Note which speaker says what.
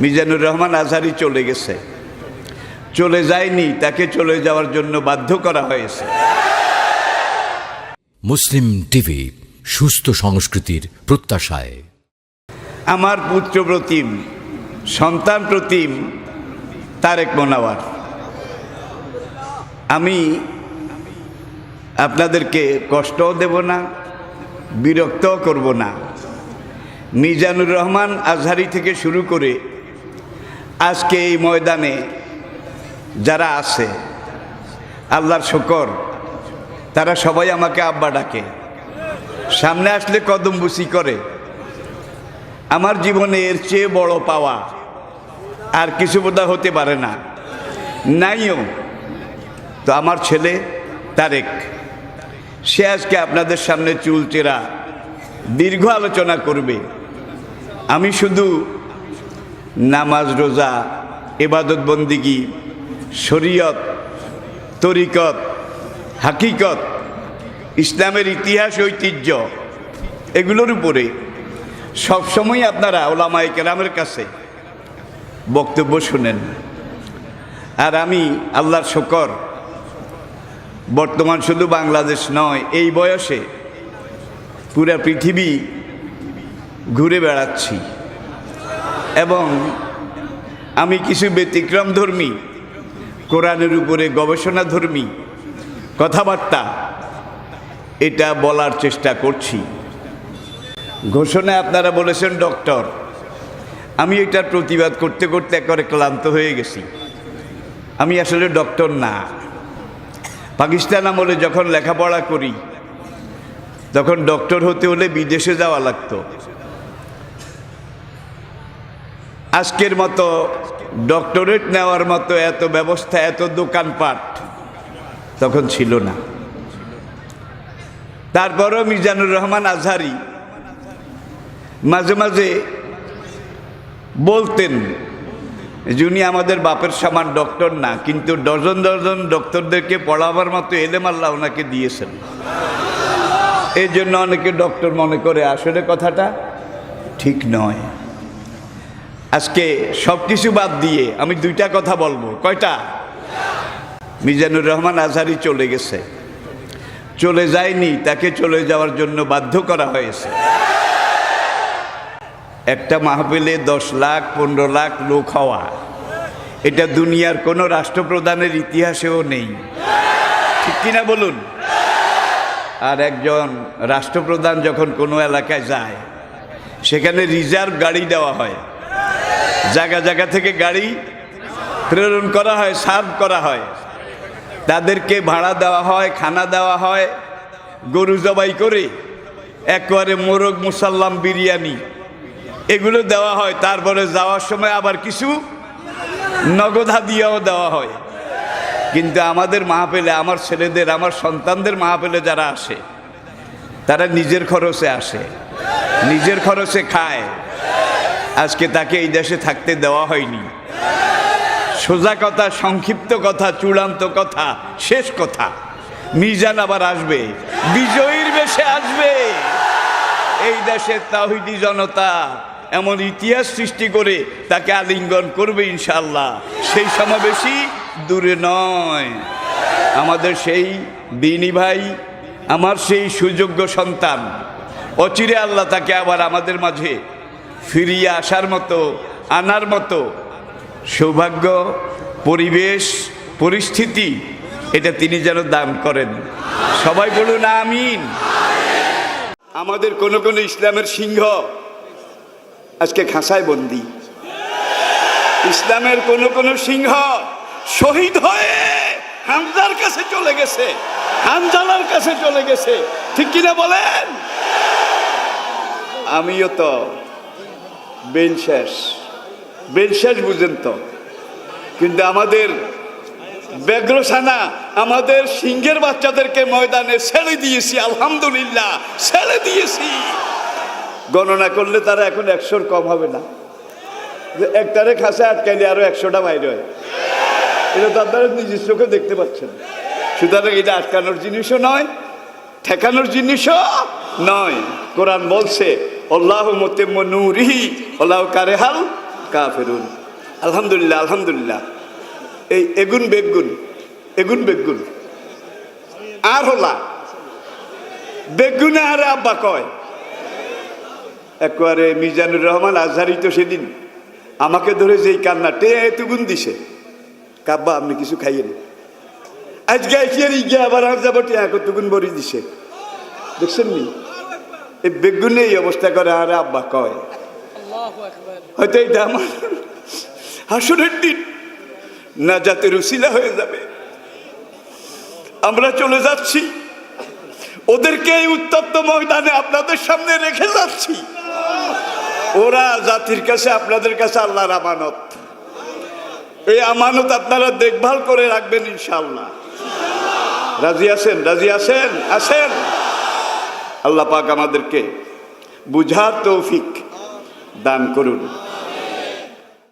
Speaker 1: মিজানুর রহমান আজহারী চলে গেছে, চলে যায়নি, তাকে চলে যাওয়ার জন্য বাধ্য করা হয়েছে।
Speaker 2: মুসলিম টিভি, সুস্থ সংস্কৃতির প্রত্যাশায়।
Speaker 1: আমার পুত্র প্রতিম, সন্তান প্রতিম তারেক মনোয়ার। আমি আপনাদেরকে কষ্টও দেব না, বিরক্তও করব না। মিজানুর রহমান আজহারী থেকে শুরু করে আজকে এই ময়দানে যারা আছে, আল্লাহর শুকর, তারা সবাই আমাকে আব্বা ডাকে। সামনে আসলে কদম বুসি করে। আমার জীবনে এর চেয়ে বড় পাওয়া আর কিছু বোধহয় হতে পারে না, নাইও। তো আমার ছেলে তারেক, সে আজকে আপনাদের সামনে চুলচেরা দীর্ঘ আলোচনা করবে। আমি শুধু নামাজ, রোজা, ইবাদত বন্দিগি, শরীয়ত, তরিকত, হাকিকত, ইসলামের ইতিহাস, ঐতিহ্য, এগুলোর উপরে সবসময় আপনারা ওলামায়ে কেরামের কাছে বক্তব্য শুনেন। আর আমি আল্লাহর শুকর, বর্তমান শুধু বাংলাদেশ নয়, এই বয়সে পুরা পৃথিবী ঘুরে বেড়াচ্ছি এবং আমি কিছু ব্যতিক্রমধর্মী, কোরআনের উপরে গবেষণাধর্মী কথাবার্তা এটা বলার চেষ্টা করছি। ঘোষণায় আপনারা বলেছেন ডক্টর, আমি এটার প্রতিবাদ করতে করতে একেবারে ক্লান্ত হয়ে গেছি। আমি আসলে ডক্টর না। পাকিস্তান আমলে যখন লেখাপড়া করি তখন ডক্টর হতে হলে বিদেশে যাওয়া লাগতো। আজকের মতো ডক্টরেট নেওয়ার মতো এত ব্যবস্থা, এত দোকানপাট তখন ছিল না। তারপরও মিজানুর রহমান আজহারী মাঝে মাঝে বলতেন যে উনি আমাদের বাপের সমান ডক্টর না, কিন্তু ডজন ডজন ডক্টরদেরকে পড়াবার মতো এলেম আল্লাহ ওনাকে দিয়েছেন। এই জন্য অনেকে ডক্টর মনে করে, আসলে কথাটা ঠিক নয়। আজকে সব কিছু বাদ দিয়ে আমি দুইটা কথা বলবো। কয়টা? মিজানুর রহমান আজহারী চলে গেছে, চলে যায়নি, তাকে চলে যাওয়ার জন্য বাধ্য করা হয়েছে। একটা মাহফিলে 10 লাখ 15 লাখ লোক হওয়া, এটা দুনিয়ার কোনো রাষ্ট্রপ্রধানের ইতিহাসেও নেই, ঠিক কিনা বলুন? আর একজন রাষ্ট্রপ্রধান যখন কোনো এলাকায় যায়, সেখানে রিজার্ভ গাড়ি দেওয়া হয়, জায়গা জায়গা থেকে গাড়ি প্রেরণ করা হয়, সার্ভ করা হয়, তাদেরকে ভাড়া দেওয়া হয়, খানা দেওয়া হয়, গরু জবাই করে একেবারে মোরগ মুসাল্লাম, বিরিয়ানি এগুলো দেওয়া হয়। তারপরে যাওয়ার সময় আবার কিছু নগদ হাদিয়াও দেওয়া হয়। কিন্তু আমাদের মাহফিলে, আমার ছেলেদের, আমার সন্তানদের মাহফিলে যারা আসে, তারা নিজের খরচে আসে, নিজের খরচে খায়। আজকে তাকে এই দেশে থাকতে দেওয়া হয়নি। সোজা কথা, সংক্ষিপ্ত কথা, চূড়ান্ত কথা, শেষ কথা, মিজান আবার আসবে, বিজয়ীর বেশে আসবে। এই দেশের তাওহীদি জনতা এমন ইতিহাস সৃষ্টি করে তাকে আলিঙ্গন করবে ইনশাআল্লাহ। সেই সমাবেশই দূরে নয়। আমাদের সেই দিনী ভাই, আমার সেই সুযোগ্য সন্তান, অচিরে আল্লাহ তাকে আবার আমাদের মাঝে ফিরিয়ে আসার মতো, আনার মতো সৌভাগ্য, পরিবেশ, পরিস্থিতি এটা তিনি যেন দান করেন। সবাই বলুন আমিন। আমাদের কোন কোন ইসলামের সিংহ আজকে খাঁচায় বন্দী। ইসলামের কোন কোন সিংহ শহীদ হয়ে হামজার কাছে চলে গেছে, হানজালার কাছে চলে গেছে, ঠিক কিনা বলেন? আমিও তো বেল শেষ বুঝেন তো, কিন্তু আমাদের বেগ্রসানা, আমাদের সিংহের বাচ্চাদেরকে ময়দানে ছেড়ে দিয়েছি, আলহামদুলিল্লাহ ছেড়ে দিয়েছি। গণনা করলে তারা এখন 100-র কম হবে না। একটারে খাঁচায় আটকাইলে আরো 100টা বাইরে হয়। এটা তো আপনারা নিজের চোখে দেখতে পাচ্ছেন। সুতরাং এটা আটকানোর জিনিসও নয়, ঠেকানোর জিনিসও নয়। কোরআন বলছে আল্লাহু মুতিম্মু নূরিহি ওয়ালাউ কারিহাল কাফিরুন। আলহামদুলিল্লাহ, আলহামদুলিল্লাহ। এই এগুন বেগুন আর হলা বেগুনে আরে আব্বা কয়। একবারে মিজানুর রহমান আজহারি তো সেদিন আমাকে ধরে যেই কান্না এতগুন দিছে, কাব্বা আপনি কিছু খাইয়েন, আজকে গিয়ে আবার আর যাবো কতগুন বড়ি দিছে। দেখছেন নি এই বেগুনে এই অবস্থা করে আরে আব্বা কয়। হয়তো এটা আমার হাসরের দিন নাজাতের উসিলা হয়ে যাবে। আমরা চলে যাচ্ছি, ওদেরকে এই উত্তপ্ত ময়দানে আপনাদের সামনে রেখে যাচ্ছি। ওরা জাতির কাছে, আপনাদের কাছে আল্লাহর আমানত। এই আমানত আপনারা দেখভাল করে রাখবেন ইনশাআল্লাহ। রাজি আছেন? রাজি আছেন? আছেন? আল্লাহ পাক আমাদেরকে বুঝার তৌফিক দান করুন।